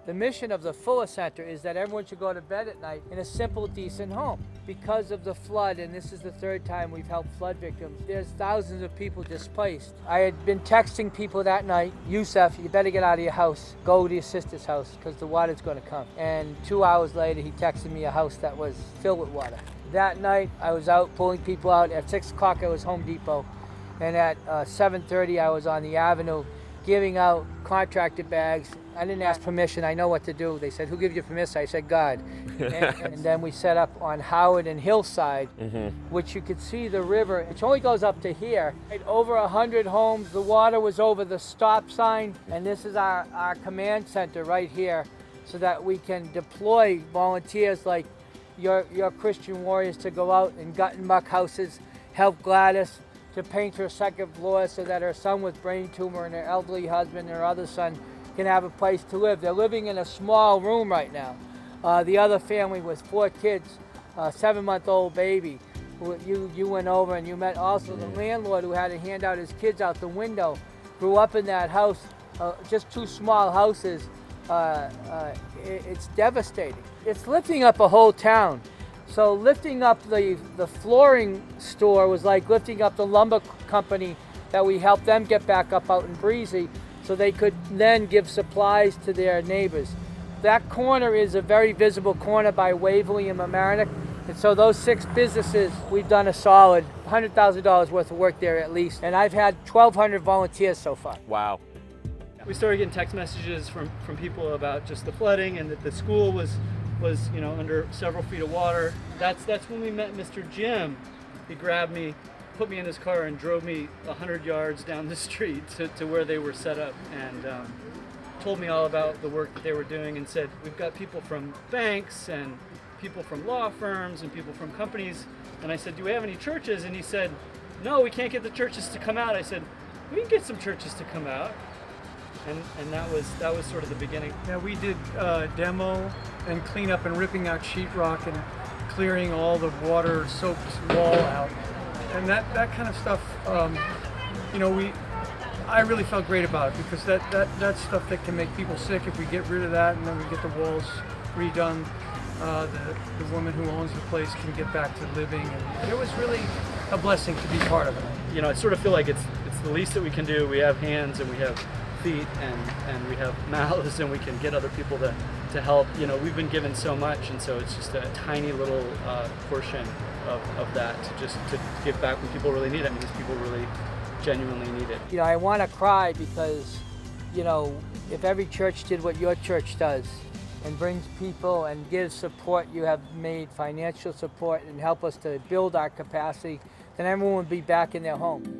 The mission of the Fuller Center is that everyone should go to bed at night in a simple, decent home. Because of the flood, and this is the third time we've helped flood victims, there's thousands of people displaced. I had been texting people that night, Yusuf, you better get out of your house. Go to your sister's house because the water's going to come. And 2 hours later, he texted me a house that was filled with water. That night, I was out pulling people out. At 6 o'clock, I was Home Depot. And at 7:30, I was on the avenue giving out contractor bags. I didn't ask permission. I know what to do. They said, who gave you permission? I said, God. And then we set up on Howard and Hillside, which you could see the river, which only goes up to here. Over 100 homes. The water was over the stop sign. And this is our command center right here so that we can deploy volunteers like your Christian warriors to go out and gut and muck houses, help Gladys to paint her second floor so that her son with brain tumor and her elderly husband and her other son can have a place to live. They're living in a small room right now. The other family with 4 kids, a 7-month-old baby. You went over and you met also the landlord who had to hand out his kids out the window, grew up in that house, just 2 small houses. It's devastating. It's lifting up a whole town. So lifting up the flooring store was like lifting up the lumber company that we helped them get back up out in Breezy so they could then give supplies to their neighbors. That corner is a very visible corner by Waverly and Mamaroneck. And so those 6 businesses, we've done a solid $100,000 worth of work there at least. And I've had 1,200 volunteers so far. Wow. We started getting text messages from people about just the flooding and that the school was under several feet of water. That's when we met Mr. Jim. He grabbed me, put me in his car and drove me 100 yards down the street to where they were set up and told me all about the work that they were doing and said, we've got people from banks and people from law firms and people from companies. And I said, do we have any churches? And he said, no, we can't get the churches to come out. I said, we can get some churches to come out. And that was sort of the beginning. Yeah, we did demo and cleanup and ripping out sheetrock and clearing all the water-soaked wall out. And that kind of stuff, I really felt great about it because that's stuff that can make people sick. If we get rid of that and then we get the walls redone, the woman who owns the place can get back to living. And it was really a blessing to be part of it. I sort of feel like it's the least that we can do. We have hands and we have feet and we have mouths and we can get other people to help. We've been given so much, and so it's just a tiny little portion of that to give back when people really need it. These people really genuinely need it. I want to cry because, if every church did what your church does and brings people and gives support, you have made financial support and help us to build our capacity, then everyone would be back in their home.